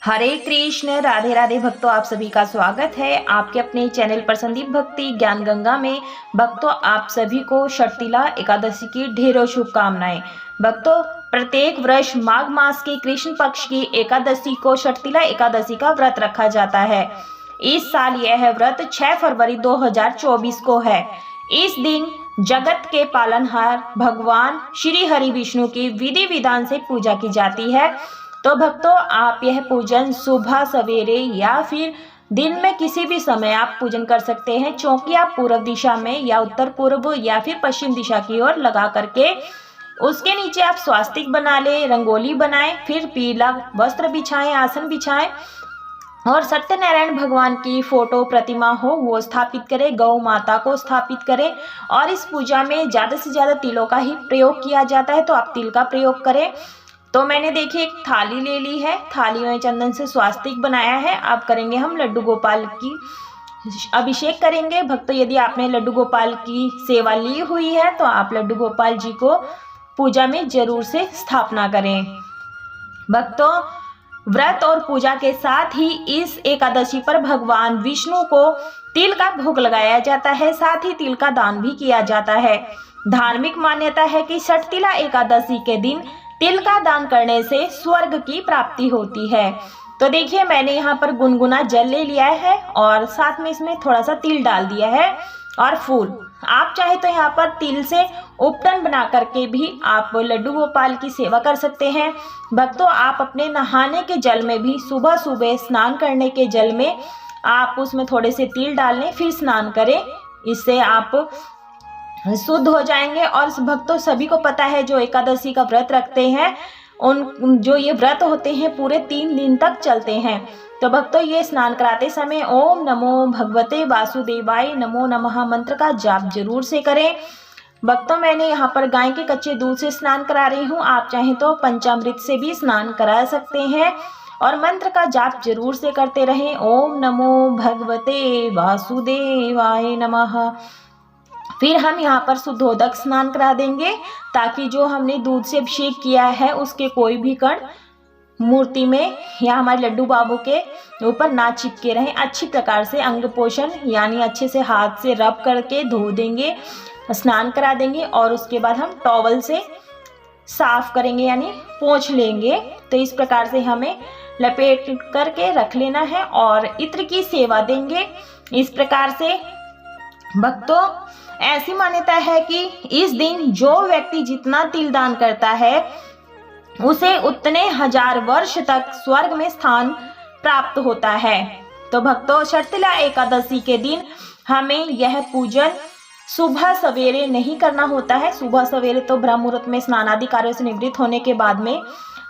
हरे कृष्ण, राधे राधे भक्तों, आप सभी का स्वागत है आपके अपने चैनल पर संदीप भक्ति ज्ञान गंगा में। भक्तों, आप सभी को षटतिला एकादशी की ढेरों शुभकामनाएं। भक्तों, प्रत्येक वर्ष माघ मास के कृष्ण पक्ष की एकादशी को षटतिला एकादशी का व्रत रखा जाता है। इस साल यह व्रत 6 फरवरी 2024 को है। इस दिन जगत के पालनहार भगवान श्री हरि विष्णु की विधि विधान से पूजा की जाती है। तो भक्तों, आप यह पूजन सुबह सवेरे या फिर दिन में किसी भी समय आप पूजन कर सकते हैं, क्योंकि आप पूर्व दिशा में या उत्तर पूर्व या फिर पश्चिम दिशा की ओर लगा करके उसके नीचे आप स्वास्तिक बना ले, रंगोली बनाएं, फिर पीला वस्त्र बिछाएं, आसन बिछाएं और सत्यनारायण भगवान की फोटो प्रतिमा हो वो स्थापित करें, गौ माता को स्थापित करें। और इस पूजा में ज़्यादा से ज़्यादा तिलों का ही प्रयोग किया जाता है, तो आप तिल का प्रयोग करें। तो मैंने देखिए एक थाली ले ली है, थाली में चंदन से स्वास्तिक बनाया है। अब करेंगे हम लड्डू गोपाल की अभिषेक करेंगे। भक्तों, यदि आपने लड्डू गोपाल की सेवा ली हुई है तो आप लड्डू गोपाल जी को पूजा में जरूर से स्थापना करें। भक्तों, व्रत और पूजा के साथ ही इस एकादशी पर भगवान विष्णु को तिल का भोग लगाया जाता है, साथ ही तिल का दान भी किया जाता है। धार्मिक मान्यता है कि षटतिला एकादशी के दिन तिल का दान करने से स्वर्ग की प्राप्ति होती है। तो देखिए, मैंने यहाँ पर गुनगुना जल ले लिया है और साथ में इसमें थोड़ा सा तिल डाल दिया है और फूल। आप चाहे तो यहाँ पर तिल से उपटन बना करके भी आप लड्डू गोपाल की सेवा कर सकते हैं। भक्तों, आप अपने नहाने के जल में भी सुबह सुबह स्नान करने के जल में आप उसमें थोड़े से तिल डाल लें, फिर स्नान करें। इससे आप शुद्ध हो जाएंगे। और भक्तों, सभी को पता है जो एकादशी का व्रत रखते हैं उन जो ये व्रत होते हैं पूरे 3 दिन तक चलते हैं। तो भक्तों, ये स्नान कराते समय ओम नमो भगवते वासुदेवाय नमो नमः मंत्र का जाप जरूर से करें। भक्तों, मैंने यहाँ पर गाय के कच्चे दूध से स्नान करा रही हूँ, आप चाहें तो पंचामृत से भी स्नान करा सकते हैं और मंत्र का जाप जरूर से करते रहें। ओम नमो भगवते वासुदेवाय नमः। फिर हम यहाँ पर शुद्धोदक स्नान करा देंगे, ताकि जो हमने दूध से अभिषेक किया है उसके कोई भी कण मूर्ति में या हमारे लड्डू बाबू के ऊपर ना चिपके रहें। अच्छी प्रकार से अंग पोषण यानी अच्छे से हाथ से रब करके धो देंगे, स्नान करा देंगे और उसके बाद हम टॉवल से साफ करेंगे यानी पोंछ लेंगे। तो इस प्रकार से हमें लपेट करके रख लेना है और इत्र की सेवा देंगे। इस प्रकार से भक्तों, ऐसी मान्यता है कि इस दिन जो व्यक्ति जितना तिल दान करता है उसे उतने 1000 वर्ष तक स्वर्ग में स्थान प्राप्त होता है। तो भक्तों, षटतिला एकादशी के दिन हमें यह पूजन सुबह सवेरे नहीं करना होता है। सुबह सवेरे तो ब्रह्म मुहूर्त में स्नान आदि कार्यों से निवृत्त होने के बाद में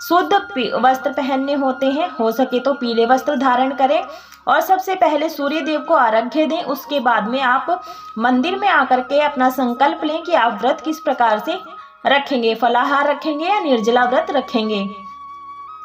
शुद्ध वस्त्र पहनने होते हैं। हो सके तो पीले वस्त्र धारण करें और सबसे पहले सूर्य देव को अर्घ्य दें। उसके बाद में आप मंदिर में आकर के अपना संकल्प लें कि आप व्रत किस प्रकार से रखेंगे, फलाहार रखेंगे या निर्जला व्रत रखेंगे।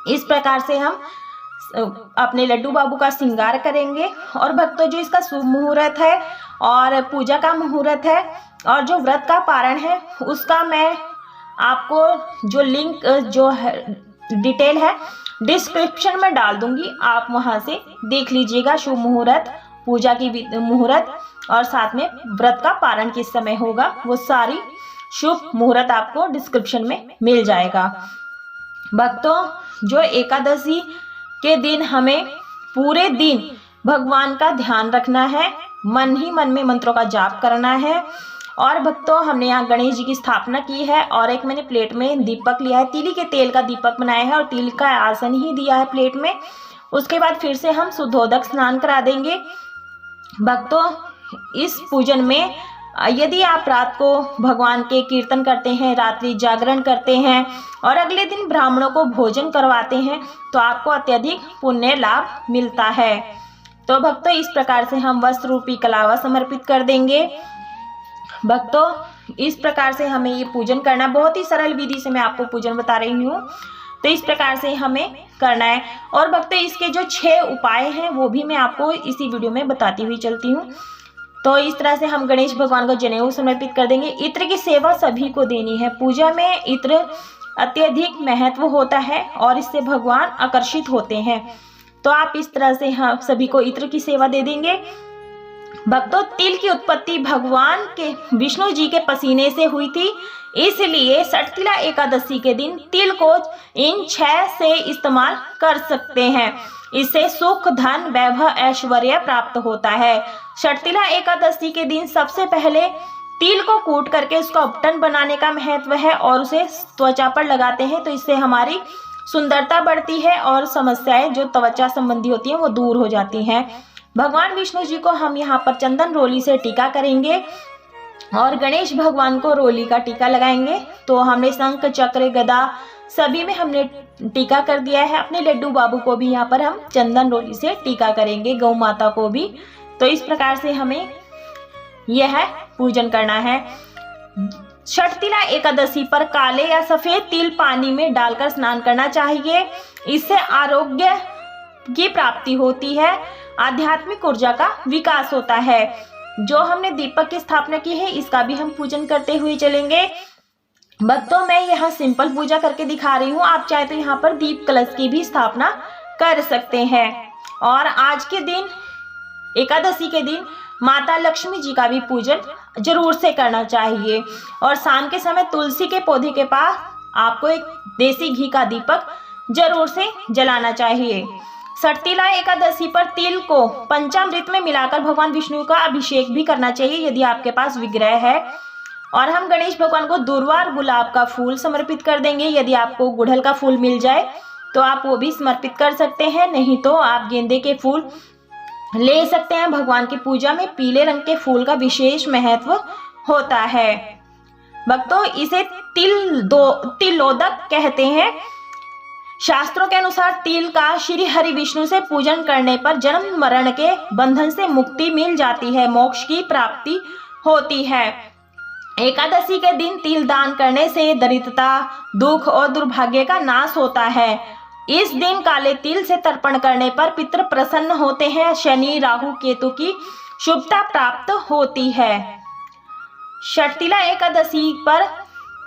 इस प्रकार से हम अपने लड्डू बाबू का श्रृंगार करेंगे। और भक्तों, जो इसका शुभ मुहूर्त है और पूजा का मुहूर्त है और जो व्रत का पारण है उसका मैं आपको जो लिंक जो है डिटेल है डिस्क्रिप्शन में डाल दूंगी, आप वहां से देख लीजिएगा। शुभ मुहूर्त, पूजा की मुहूर्त और साथ में व्रत का पारण किस समय होगा, वो सारी शुभ मुहूर्त आपको डिस्क्रिप्शन में मिल जाएगा। भक्तों, जो एकादशी के दिन हमें पूरे दिन भगवान का ध्यान रखना है, मन ही मन में मंत्रों का जाप करना है। और भक्तों, हमने यहाँ गणेश जी की स्थापना की है और एक मैंने प्लेट में दीपक लिया है, तिल के तेल का दीपक बनाया है और तिल का आसन ही दिया है प्लेट में। उसके बाद फिर से हम शुद्धोदक स्नान करा देंगे। भक्तों, इस पूजन में यदि आप रात को भगवान के कीर्तन करते हैं, रात्रि जागरण करते हैं और अगले दिन ब्राह्मणों को भोजन करवाते हैं तो आपको अत्यधिक पुण्य लाभ मिलता है। तो भक्तों, इस प्रकार से हम वस्त्र रूपी कलावा समर्पित कर देंगे। भक्तों, इस प्रकार से हमें ये पूजन करना, बहुत ही सरल विधि से मैं आपको पूजन बता रही हूँ। तो इस प्रकार से हमें करना है। और भक्तों, इसके जो 6 उपाय हैं वो भी मैं आपको इसी वीडियो में बताती हुई चलती हूँ। तो इस तरह से हम गणेश भगवान को जनेऊ समर्पित कर देंगे। इत्र की सेवा सभी को देनी है। पूजा में इत्र अत्यधिक महत्व होता है और इससे भगवान आकर्षित होते हैं। तो आप इस तरह से हम सभी को इत्र की सेवा दे देंगे। भक्तों, तिल की उत्पत्ति भगवान के विष्णु जी के पसीने से हुई थी, इसलिए षटतिला एकादशी के दिन तिल को इन 6 से इस्तेमाल कर सकते हैं। इससे सुख, धन, वैभव, ऐश्वर्य प्राप्त होता है। षटतिला एकादशी के दिन सबसे पहले तिल को कूट करके उसका उपटन बनाने का महत्व है और उसे त्वचा पर लगाते हैं, तो इससे हमारी सुंदरता बढ़ती है और समस्याएं जो त्वचा संबंधी होती हैं वो दूर हो जाती हैं। भगवान विष्णु जी को हम यहाँ पर चंदन रोली से टीका करेंगे और गणेश भगवान को रोली का टीका लगाएंगे। तो हमने शंख, चक्र, गदा सभी में हमने टीका कर दिया है। अपने लड्डू बाबू को भी यहाँ पर हम चंदन रोली से टीका करेंगे, गौ माता को भी। तो इस प्रकार से हमें यह पूजन करना है। षटतिला एकादशी पर काले या सफेद तिल पानी में डालकर स्नान करना चाहिए। इससे आरोग्य की प्राप्ति होती है, आध्यात्मिक ऊर्जा का विकास होता है। जो हमने दीपक की स्थापना की है इसका भी हम पूजन करते हुए चलेंगे। भक्तों, मैं यहाँ सिंपल पूजा करके दिखा रही हूँ, आप चाहे तो यहाँ पर दीप कलश की भी स्थापना कर सकते हैं। और आज के दिन, एकादशी के दिन, माता लक्ष्मी जी का भी पूजन जरूर से करना चाहिए। और शाम के समय तुलसी के पौधे के पास आपको एक देसी घी का दीपक जरूर से जलाना चाहिए। षटतिला एकादशी पर तिल को पंचामृत में मिलाकर भगवान विष्णु का अभिषेक भी करना चाहिए यदि आपके पास विग्रह है। और हम गणेश भगवान को दूर्वा और गुलाब का फूल समर्पित कर देंगे। यदि आपको गुड़हल का फूल मिल जाए तो आप वो भी समर्पित कर सकते हैं, नहीं तो आप गेंदे के फूल ले सकते हैं। भगवान की पूजा में पीले रंग के फूल का विशेष महत्व होता है। भक्तों, इसे तिलोदक कहते हैं। शास्त्रों के अनुसार तिल का श्री हरि विष्णु से पूजन करने पर जन्म मरण के बंधन से मुक्ति मिल जाती है, मोक्ष की प्राप्ति होती है। एकादशी के दिन तिल दान करने से दरिद्रता, दुख और दुर्भाग्य का नाश होता है। इस दिन काले तिल से तर्पण करने पर पितृ प्रसन्न होते हैं, शनि, राहु, केतु की शुभता प्राप्त होती है। षटतिला एकादशी पर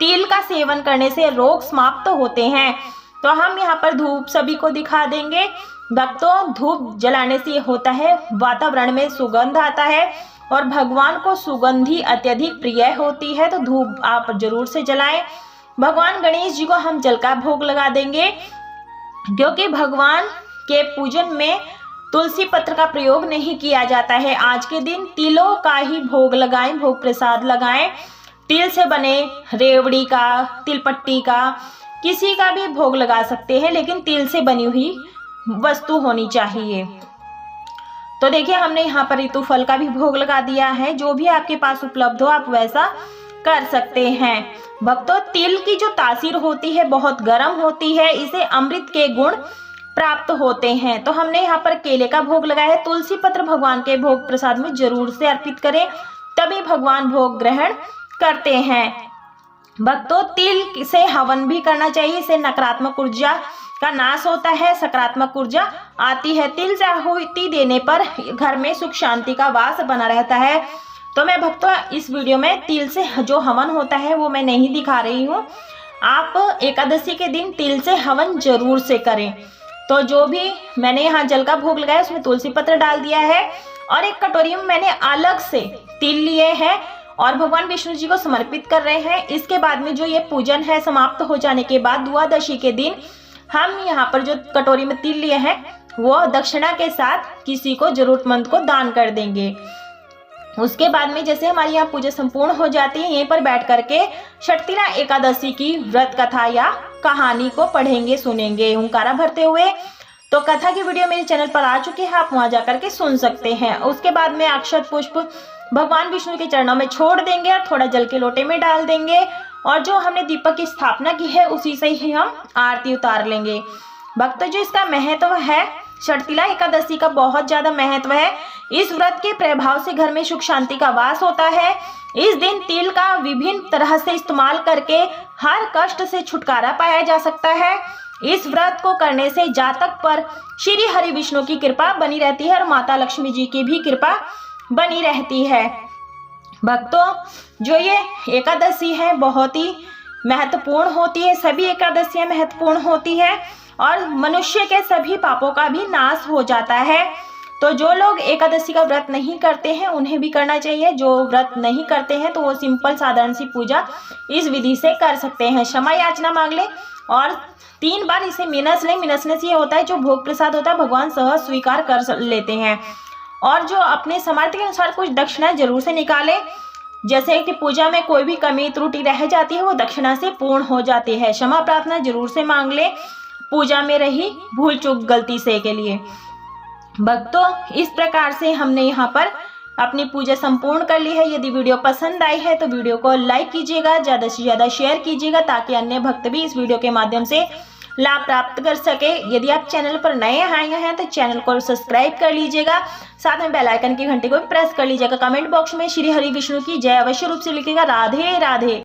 तिल का सेवन करने से रोग समाप्त होते हैं। तो हम यहाँ पर धूप सभी को दिखा देंगे। भक्तों, धूप जलाने से होता है वातावरण में सुगंध आता है और भगवान को सुगंधी अत्यधिक प्रिय होती है, तो धूप आप जरूर से जलाएं। भगवान गणेश जी को हम जल का भोग लगा देंगे, क्योंकि भगवान के पूजन में तुलसी पत्र का प्रयोग नहीं किया जाता है। आज के दिन तिलों का ही भोग लगाएं, भोग प्रसाद लगाएं। तिल से बने रेवड़ी का, तिलपट्टी का, किसी का भी भोग लगा सकते हैं, लेकिन तिल से बनी हुई वस्तु होनी चाहिए। तो देखिए, हमने यहाँ पर ऋतु फल का भी भोग लगा दिया है। जो भी आपके पास उपलब्ध हो आप वैसा कर सकते हैं। भक्तों, तिल की जो तासीर होती है बहुत गर्म होती है, इसे अमृत के गुण प्राप्त होते हैं। तो हमने यहाँ पर केले का भोग लगाया है। तुलसी पत्र भगवान के भोग प्रसाद में जरूर से अर्पित करें, तभी भगवान भोग ग्रहण करते हैं। भक्तों, तिल से हवन भी करना चाहिए, इससे नकारात्मक ऊर्जा का नाश होता है, सकारात्मक ऊर्जा आती है। तिल से आहुति देने पर घर में सुख शांति का वास बना रहता है। तो मैं भक्तों इस वीडियो में तिल से जो हवन होता है वो मैं नहीं दिखा रही हूँ। आप एकादशी के दिन तिल से हवन जरूर से करें। तो जो भी मैंने यहाँ जल का भोग लगाया उसमें तुलसी पत्र डाल दिया है और एक कटोरी में मैंने अलग से तिल लिए हैं और भगवान विष्णु जी को समर्पित कर रहे हैं। इसके बाद में जो ये पूजन है समाप्त हो जाने के बाद द्वादशी के दिन हम यहाँ पर जो कटोरी में तिल लिए हैं वो दक्षिणा के साथ किसी को जरूरतमंद को दान कर देंगे। उसके बाद में जैसे हमारी यहाँ पूजा संपूर्ण हो जाती है, यहीं पर बैठ करके षटतिला एकादशी की व्रत कथा या कहानी को पढ़ेंगे, सुनेंगे हुंकारा भरते हुए। तो कथा की वीडियो मेरे चैनल पर आ चुकी है, आप वहां जाकर के सुन सकते हैं। उसके बाद में अक्षत पुष्प भगवान विष्णु के चरणों में छोड़ देंगे और थोड़ा जल के लोटे में डाल देंगे और जो हमने दीपक की स्थापना की है उसी से ही हम आरती उतार लेंगे। भक्तों, जो इसका महत्व है, षटतिला एकादशी का बहुत ज्यादा महत्व है। इस व्रत के प्रभाव से घर में सुख शांति का वास होता है। इस दिन तिल का विभिन्न तरह से इस्तेमाल करके हर कष्ट से छुटकारा पाया जा सकता है। इस व्रत को करने से जातक पर श्री हरि विष्णु की कृपा बनी रहती है और माता लक्ष्मी जी की भी कृपा बनी रहती है। भक्तों, जो ये एकादशी है बहुत ही महत्वपूर्ण होती है, सभी एकादशियां महत्वपूर्ण होती है और मनुष्य के सभी पापों का भी नाश हो जाता है। तो जो लोग एकादशी का व्रत नहीं करते हैं उन्हें भी करना चाहिए। जो व्रत नहीं करते हैं तो वो सिंपल साधारण सी पूजा इस विधि से कर सकते हैं। क्षमा याचना मांग ले और 3 बार इसे मिनस लें। मिनसने से ये होता है जो भोग प्रसाद होता है भगवान सहज स्वीकार कर लेते हैं। और जो अपने सामर्थ्य के अनुसार कुछ दक्षिणा जरूर से निकालें। जैसे कि पूजा में कोई भी कमी त्रुटि रह जाती है वो दक्षिणा से पूर्ण हो जाती है। क्षमा प्रार्थना जरूर से मांग ले पूजा में रही भूल चूक गलती से के लिए। भक्तों, इस प्रकार से हमने यहाँ पर अपनी पूजा संपूर्ण कर ली है। यदि वीडियो पसंद आई है तो वीडियो को लाइक कीजिएगा, ज़्यादा से ज़्यादा शेयर कीजिएगा ताकि अन्य भक्त भी इस वीडियो के माध्यम से लाभ प्राप्त कर सके। यदि आप चैनल पर नए आए हैं तो चैनल को सब्सक्राइब कर लीजिएगा, साथ में बेल आइकन की घंटी को भी प्रेस कर लीजिएगा। कमेंट बॉक्स में श्री हरि विष्णु की जय अवश्य रूप से लिखिएगा। राधे राधे।